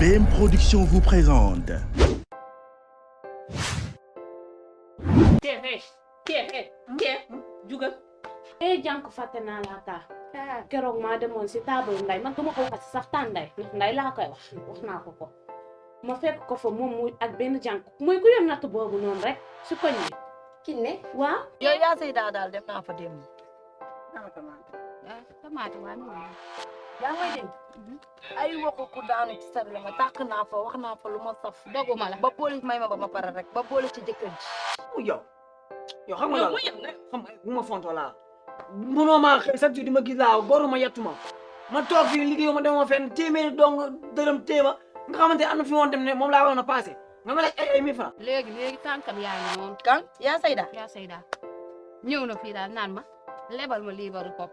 BM Production vous présente. Jugal. jànk fàtte naa laa taa keroog maa demoon si table nday man duma ko wax sax taan nday laa koy wax naa ko ma fekk ko fa moom muy ak benn jànk muy ku yor natt boobu noonu rek si koñ bi Kiné. waaw yow yaa Seyda daal dem naa fa démb. tamaate waa noonu yaa may dégg. ay waxu ku daanu ci sari la ma tàq naa fa wax naa fa lu ma saf. doguma la ba boole may ma ba ma pare rek ba boole ci jëkkër ji. yow xam nga loolu xam nga bu ma fontoo laa mënoo maa xëy chaque jour di ma gis laa góoru ma yettu ma toog fii liggéeyu ma demoo fenn téeméeri dong dërëm téema nga xamante ne am na fi woon dem ne moom laa waroon a passé nga ma laaj ay 1000 francs. léegi tànkam yaa ngi noonu kan yaa Seyda. yaa Seyda ñëw na fii daal naan ma lebal ma liibaru pop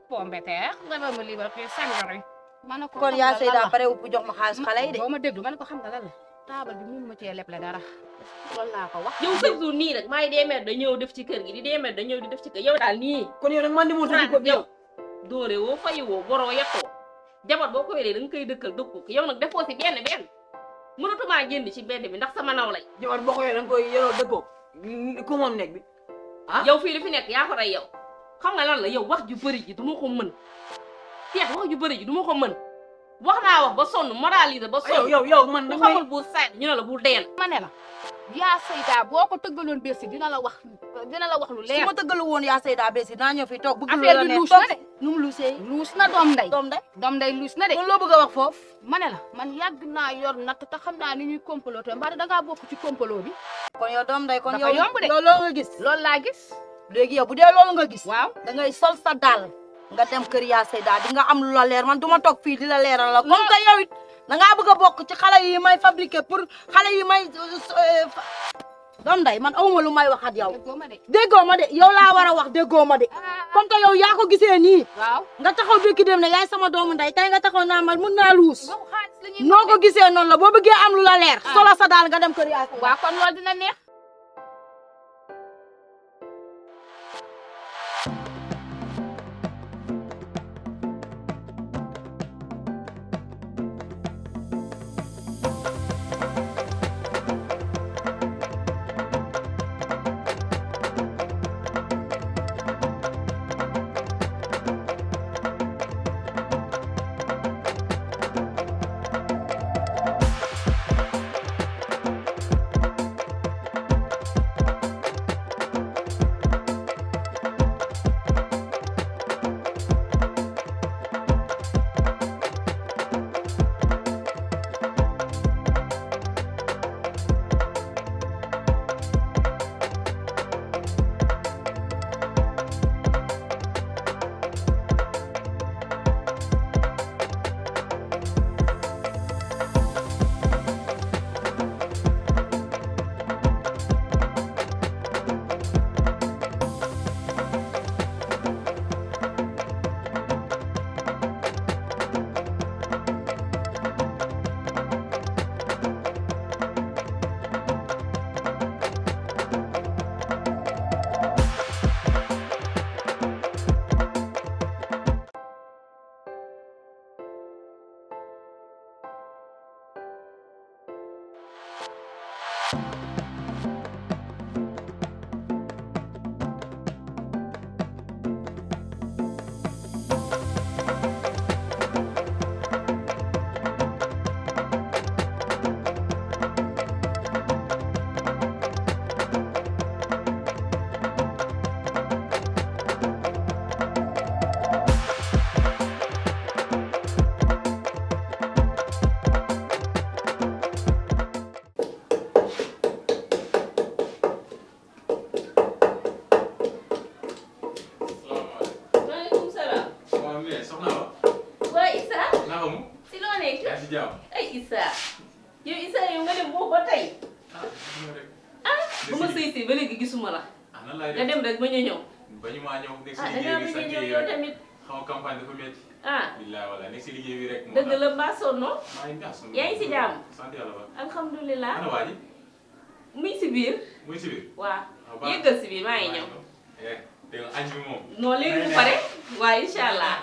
pombeteer lebal ma liibaru fii sangari ma ne ko kon yaa Seyda pare wu jox ma xaalis xale yi de. boo ma déglu ma ne ko xam nga lan la taabal bi mun ma cee leble dara loolu laa ko wax yow chaque jour nii rek maa ngi deemer da ñëw def ci kër gi di deemer da ñëw di def ci kër yow daal nii kon yow nag man di moo tax ko yow doore woo fayi woo boroo yettoo jabar boo ko yoree da nga koy dëkkal dëkk ko yow nag defoo si benn mënatumaa génn ci mbedd bi ndax sama naw lay jabar boo ko yoree da nga koy yoroo dëggoo ku moom nekk bi ah yow fii li fi nekk yaa ko rey yow xam nga lan la yow wax ju bëri ji du ma ko mën teex wax ju bëri ji du ma ko mën wax naa wax ba sonn moraliser ba sonn yow man bu xamul bu sayt ñu ne la bu deen ma ne la yaa Seyda boo ko tëggaloon bersi dina la wax lu leer su ma tëggalu woon yaa Seyda besi naa ñëw fi toog bëgg lu affaire la bi neex luus na de nu mu luusee luus na doom nday doom day luus na de kon loo bëgg a wax foofu. ma ne la man yàgg naa yor natt te xam naa ni ñuy comploté mbaa dangaa bokk ci complot bi kon yow doom day kon dafa yow yomb de loolu nga gis. loolu laa gis léegi yow bu dee loolu nga gis. waaw da ngay sol sa dàll nga dem kër yaa Seyda di nga am lu la leer man du ma toog fii di la leeral la. comme que yow it da ngaa bëgg a bokk ci xale yi may fabriquer pour xale yi may doom day man awuma lu may wax ak yow. déggoo ma de yow laa war a wax déggoo ma de comme que yow yaa ko gisee nii. waaw nga taxaw bi ki dem ne yaay sama doomu nday tey nga taxaw naa man mun naa luus. noo ko gisee noonu la boo bëggee am lu la leer. solo sa daal nga dem kër yaa Seyda. waaw kon loolu dina neex. ay Issa yow Issa yow nga dem boobu ba tey bu ma sëy si ba léegi gisuma la nga dem rek ba ñu ñëw bañu maa ñëw nekk si da liggéey ngaa bi bañ a sant ñëw yi yow rek tamit xam nga campagne dafa métti billaay wala nekk si liggéey bi rek dëgg la mbaa sonnoo maa ngi gas yaa ngi si jàmm sant yàlla ba alhamdulilah ana waa ji muy si biir muy si biir waaw yëggal si biir maa ngi ñëw dégg nga añ bi moom non léegi mu pare waaw incha allah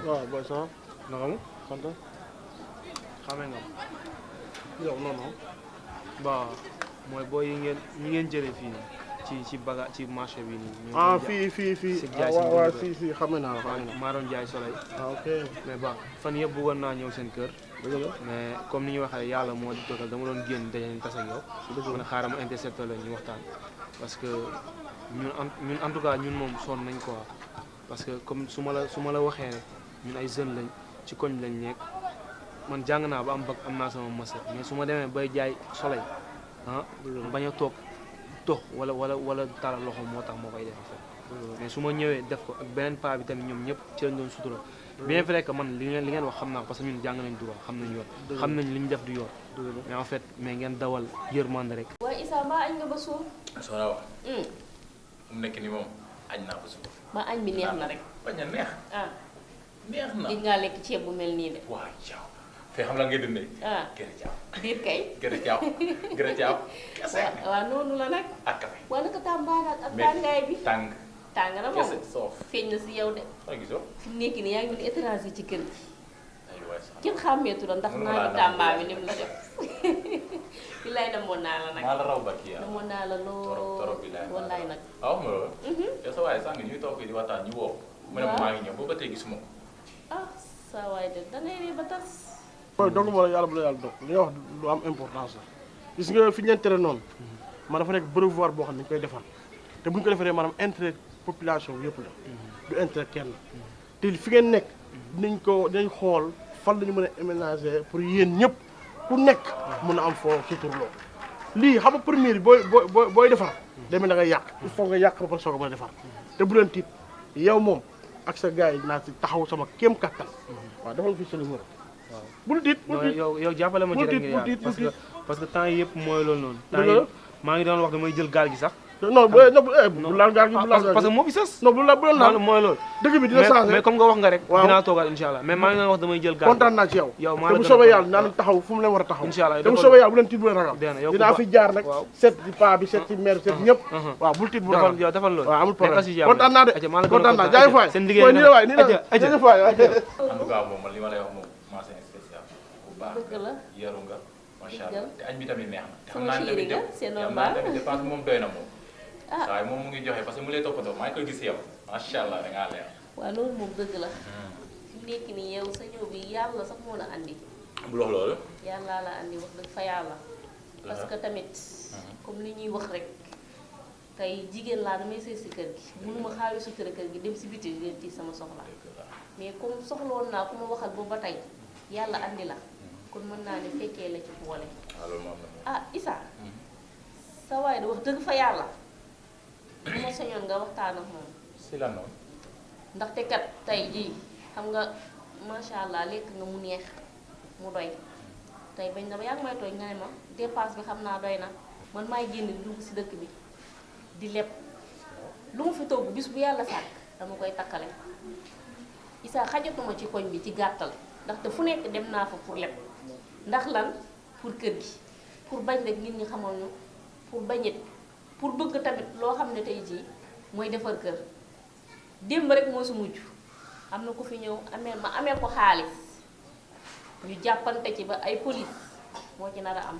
waaw booy ça va. naka mu sant. xamee nga yow non non. ba mooy booy yi ngeen jëlee fii nii ci marché bi nii. ah fii waaw si xamee naa la maa doon jaay soleil. ah ok mais ba fan yëpp bëggoon naa ñëw seen kër. dëgg la mais comme ni ñu waxee yàlla moo di dogal dama doon génn daje tas ak yow. dëgg la xaaral ma intercepté la ñu waxtaan. parce que ñun en tout cas ñun moom sonn nañ quoi parce que comme su ma la waxee rek ñun ay jeunes lañ ci koñ lañ nekk man jàng naa ba am bac am naa sama master mais su ma demee bay jaay soleil bañ a toog dox wala tala loxo moo tax moo koy def mais su ma ñëwee def ko ak beneen paa bi tamit ñoom ñëpp ci lañ doon sutura bien vrai que man li ngeen wax xam naa parce que ñun jàng nañ droit xam nañ yoon xam nañ li ñu def du yoon mais en fait mais ngeen dawal yërmande rek. waaye Issa mbaa añ nga ba suur. soxna wax mu nekk ni moom añ naa ba suur. mbaa añ bi neex na rek. bañ a neex. neex na gis ngaa lekk ceeb bu mel nii de. waaw jaaw fee xam la ngay dundee. gërë jaaw. biir kay. gërë jaaw gërë jaaw. waaw noonu la nag. ak café. waa naka tàmbaagaat ak tàngaay bi. tàng na moom kese soof. feeñ na si yow de. waaw gisoo. fi mu nekk nii yaa ngi mel étranger ci kër gi. aywa sax kenn xàmmeetu la ndax naa tàmbaa bi ni mu la def. billaay namoon naa la nag. maa la raw ba kii namoon naa la lool torop billaay wallaay nag. waaw ma loolu. yow sa waaye sànq ñuy toog fii di waxtaan ñu woo. mu ne ma maa ngi ñëw boobu ba tey gisuma ko. saa waay de da ngay ba tas. mooy dong moo la yàlla bu la yàlla dog li nga wax lu am importance la gis nga fi ñeen tere noonu man dafa nekk brevoir boo xam ne ñu koy defar te bu ñu ko defaree maanaam intérêt population bi yëpp la du intérêt kenn te fi ngeen nekk dinañ xool fan la ñu mën a aménager pour yéen ñëpp ku nekk mën a am foo suturloo lii xam nga première booy defar demee da ngay yàq il faut nga yàq ba pare soog a mën a defar te bu leen tiit yow moom ak sa gars yi naa si taxaw sama kéem kattan waaw defal fi sa numéro waaw bul tiit yow jàppale ma ci rek nga yàlla parce que temps yi yëpp mooy loolu noonu temps yi maa ngi doon wax damay jël gaal gi sax non bu laal gaal gi bu laal gaal gi parce que moo fi sës non bu laal mooy loolu dëgg bi dina changé mais comme nga wax nga rek dinaa toogaat incha allah mais maa ngi doon wax damay jël gaal kontaan naa ci yow yow te bu soobee yàlla naa leen taxaw fu mu leen war a taxaw incha allah te bu soobee yàlla bu leen tiit bu leen ragal dinaa fi jaar nag seet ci paa bi seet ci maire seet ñëpp waaw bul tiit bu ragal yow defal loolu waaw amul problème kontaan naa de kontaan naa jaay faay seen liggéey nii la waay nii la jaay faay en tout cas moom li ma lay wax moom mention spéciale bu baax dëgg la yaru nga macha allah te añ bi tamit neex na te xam sama naa chéri nga c'est normal tamit dépense moom doy na moom waaye moom mu ngi joxe parce que mu lay toppatoo maa ngi koy gis yow macha allah da ngaa leer waaw loolu moom dëgg la fi mu nekk nii yow sa ñëw bi yàlla sax moo la andi bu lox loolu yàlla la andi wax dëgg fa yàlla parce que tamit comme li ñuy wax rek tey jigéen laa damay sëy si kër gi mënuma xaalisu kër gi dem si biti di ci sama soxla mais comme soxla woon naa ku ma waxal boobu ba tey yàlla andi la kon mën naa ne fekkee la ci boole Issa sa waay de wax dëgg fa yàlla bu ma soñoon nga waxtaan ak moom si la noonu ndaxte kat tey jii xam nga macha allah lekk nga mu neex mu doy tey bañ na ba yaa ngi may tooñ nga ne ma dépense bi xam naa doy na man maay génn di dugg si dëkk bi di leb lu mu fi togg bis bu yàlla sàkk dama koy takkale Issa xajatuma ci koñ bi ci gàttal ndaxte fu nekk dem naa fa pour leb ndax lan pour kër gi pour bañ rek nit ñi xamal ñu pour bañit pour bëgg tamit loo xam ne tey jii mooy defar kër démb rek moo su mujj am na ku fi ñëw ma ameel ko xaalis ñu jàppante ci ba ay police moo ci nar a am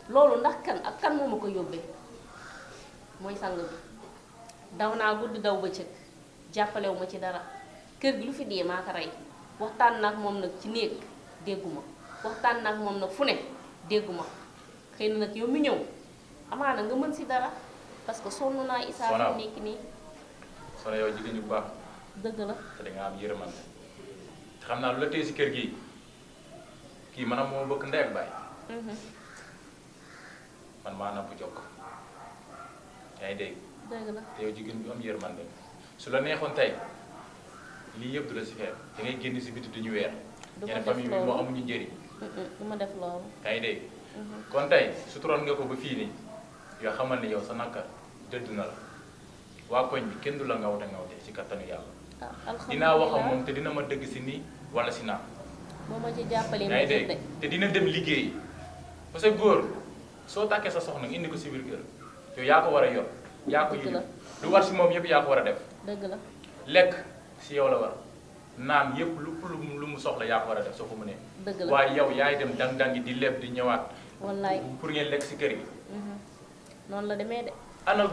loolu ndax kan ak kan moo ma ko yóbbee mooy sang bi daw naa guddi daw bëccëg jàppalewu ma ci dara kër gi lu fi dee maa ko rey waxtaan nag moom nag ci néeg dégguma waxtaan nag moom nag fu ne dégguma xëy na nag yow mi ñëw amaana nga mën si dara parce que sonn naa Issa fi nekk nii Soxna yow jigéen ñu bu baax dëgg la te da nga am yërmande te xam naa lu la téye si kër gi kii maanaam moo bëgg ndey ak baay man maa namp jokk yaa ngi dégg dëgg la te yow jigéen bu am yërmande su la neexoon tey lii yëpp du la si xeer da ngay génn si biti duñu weer ñeneen famille bi moo amuñu njëriñ du ma def loolu yaa ngi dégg kon tey suturoon nga ko ba fii nii yoo xamal ne yow sa nakar dëdd na la waa koñ bi kenn du la ngawte ngawte ci kattanu yàlla dinaa wax ak moom te dina ma dëgg si nii wala si naa boo ma ci jàppalee yaa ngi dégg te dina dem liggéey parce que góor soo tàkkee sa soxna indi ko si biir kër yow yaa ko war a yor yaa ko yilif lu war si moom yëpp yaa ko war a def dëgg la lekk si yow la war naan yëpp lu mu soxla yaa ko war a def soo ko mënee. dëgg la waaye yow yaay dem dang-dangi di leb di ñëwaat. wallaay pour ngeen lekk si kër gi. noonu la demee de. ana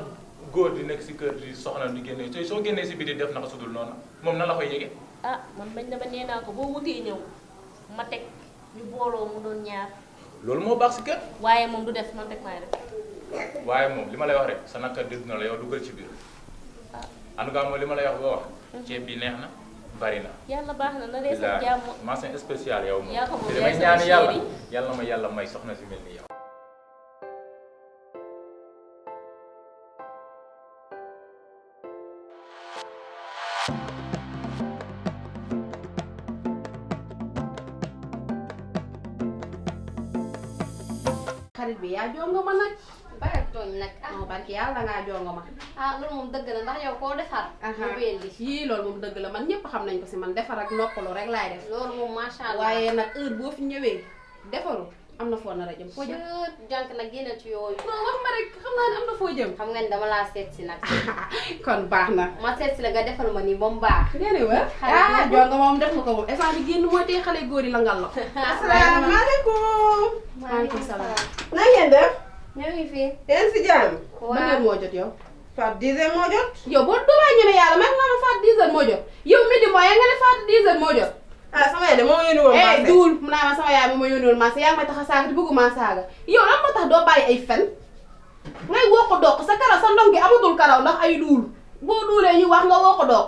góor di nekk si kër di soxna di génne soo génnee si biti def naka sudul noonu moom na la koy yëgee. ah man bañ na ba nee naa ko boo wutee ñëw ma teg ñu booloo mu doon ñaar. loolu moo baax si kër. waaye moom du def man rek maay def. waaye moom li ma lay wax rek sa naka dégg na la yow dugal ci biir. en tout cas moom li ma lay wax boo wax. ceeb bi neex na bari na. yàlla baax na na dee sa jàmm. mention spéciale yow moom. yaa ko moom te yaay damay sama ñaan yàlla chéri. yàlla ma yàlla may soxna si mel ni yow. xarit bi yaa jongo ma nag. bari tooñ nag non barki yàlla ngaa jongo ma. loolu moom dëgg la ndax yow koo defar mu belli yii loolu moom dëgg la man ñëpp xam nañ ko si man defar ak noppalu rek laay def. loolu moom macha allah waaye nag heure boo fi ñëwee defaru am na foo nar a jëm foo jëm. jànk nag génnal ci yooyu non wax ma rek xam naa ne am na foo jëm. xam nga ni dama laa seet si nag kon baax na. ma seet si la nga defal ma nii ba mu baax nee na wër. xale bi jongo moom def nga ko moom instant bi génn mooy tey xale góor yi la ngal la. asalaamaaleykum. maaleykum salaam. na ngeen def. ñoo ngi fi yéen si jàmm. ban heure moo jot yow. Fatou 10 heures moo jot. yow boo doobaa ñeme yàlla man nga ma Fatou 10 heures moo jot yow midi mooy nga ne Fatou 10 heures moo jot. sama yaay de moo yónni woon marché. duul mu naa ma sama yaay moom ma yónni woon marché yaa ngi may tax a saaga te bëgguma saaga yow lan moo tax doo bàyyi ay fen ngay woo ko doq sa karaw sa ndong gi amatul karaw ndax ay duul boo duulee ñu wax nga woo ko doq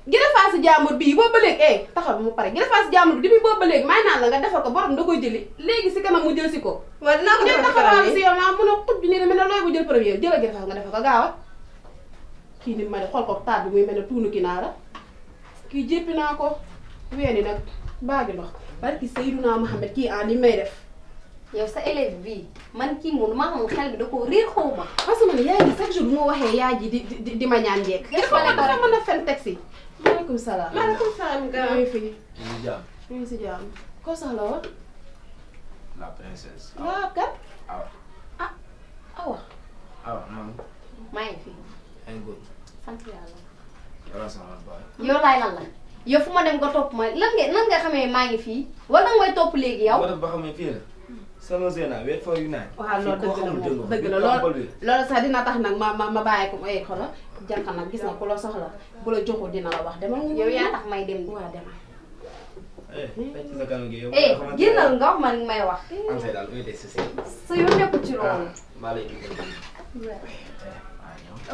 gën a si jàmbur bii boo ba léegi taxaw bi mu pare gën a si jàmbur bi depuis boo ba léegi may naan la nga defal ko borom da koy jëli léegi si kanam mu jël si ko. waaw dinaa ko defal ci kanam taxawal si yow maa mun a xut bi nii mel ne looy bu jël première jëla gën a nga defal ko gaawa kii ni ma de xool ko taat bi muy mel ne tuunu kinaara kii jéppi naa ko weeni nag baagi ndox barki Seydina Mohamed kii li may def yow sa élève bii man kii moom maa xam xel bi da koo réer xaw ma parce que man yaay ji chaque jour bu ma waxee yaay ji di ma ñaan njekk dafa mën a fen teg si maaleykum salaam maaleykum salaam maa ngi fi ñu jàmm. ñu ngi si jàmm koo soxla woon La princesse. waa kat Awa. awa Awa man. maa ngi fi ay góor. sant yàlla Yow sama baay. yow laay lan la yow fu ma dem nga topp ma lan nga xamee maa ngi fii wala nga may topp léegi yow Boo def ba xam ne fii la. Sama Zena wait for you night. waaw loolu dëgg la loolu sax dina tax nag ma bàyyi ko xoolal jànq nag gis nga ku la soxla bu la joxul dina la wax demal nga yow yaa tax may dem di waaw demal fecc sa kanam gi yow. génnal nga wax ma li may wax am say daal uy des si sa yoon nekkul ci loolu maa lay indi.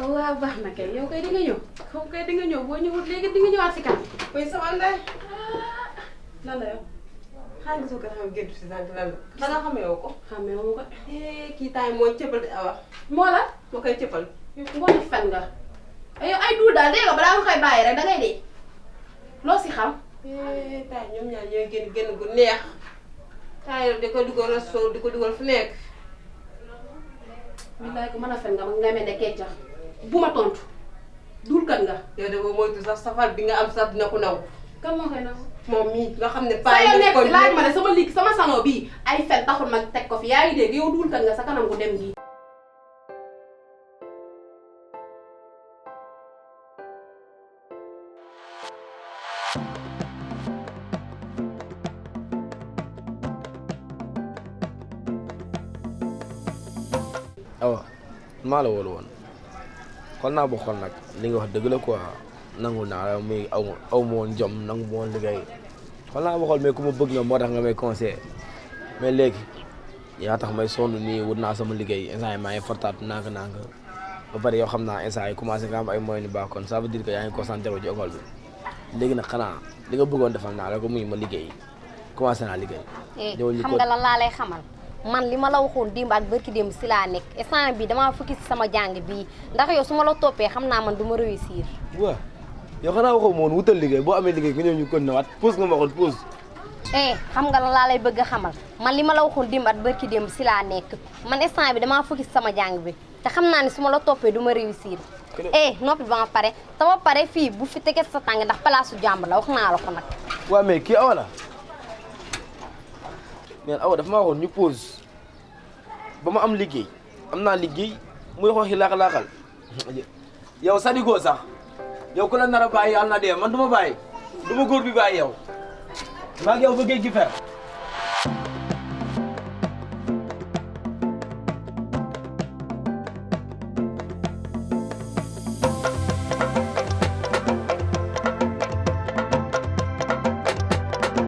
waaw baax na kay yow kay di nga ñëw xam kay di nga ñëw boo ñëwul léegi di nga ñëwaat si kanam kuy sama ndey. lan la yow xaaral gisoo ko xam géntu si sànq lan la. xanaa xamee woo ko. xamee wu ko kii taay moo cëppal di awa. moo la moo koy cëppal. ngooni fen nga yow ay duul daal dégg nga balaa nga koy bàyyi rek dangay dee loo si xam taay ñoom ñaar ñooy génn gu neex. taay di ko dugal resto di ko dugal fu nekk. billaay ko mën a fen nga nga mel ne keccax bu ma tontu duulkat nga yow de boo moytu sax safar bi nga am sax dina ko naw. kan moo koy nangu moom mii nga xam ne sa paa yoo yi nekk ko si laaj ma ne sama liig sama salon bii ay fen taxul ma teg ko fi yaa ngi dégg yow duulkat nga sa kanam gu dem gi awa maa la wóolu woon xool naa ba xool nag li nga wax dëgg la quoi nangul naa la muy aw ma woon jom nangu ma woon liggéey xool naa ba xool mais ku ma bëgg nga moo tax nga may conseillé mais léegi yaa tax may sonn nii wut naa sama liggéey instant yi maa ngi fortaat nànk-nànk ba pare yoo xam naa instant yi commencé nga am ay moyens yu baax kon ça veut dire que yaa ngi concentré wu ci école bi léegi nag xanaa li nga bëggoon defal naa la ko muy ma liggéey commencé naa liggéey. xam nga lan laa lay xamal man li ma la waxoon démb ak barki démb si laa nekk instant bi damaa fukki si sama jàng bii ndax yow su ma la toppee xam naa man du ma réussir. waaw yow xanaa waxoo ma woon wutal liggéey boo amee liggéey nga ñëw ñu continué waat pause nga ma waxoon pause. xam nga lan laa lay bëgg a xamal man li ma la waxoon démb ak barki démb si laa nekk man instant bi damaa fukki si sama jàng bi te xam naa ne su ma la toppee du ma réussir. noppi ba ma pare te ba pare fii bu fi teget sa tàng ndax place su jàmbur la wax naa la ko nag. waaw mais kii awa la mais awa dafa maa waxoon ñu pause ba ma am liggéey am naa liggéey muy xooxi laax-laaxal yow sadigoo sax yow ku la nar a bàyyi yàlla na dee man du ma bàyyi du ma góor bi bàyyi yow maa ngi yow ba géej gi fer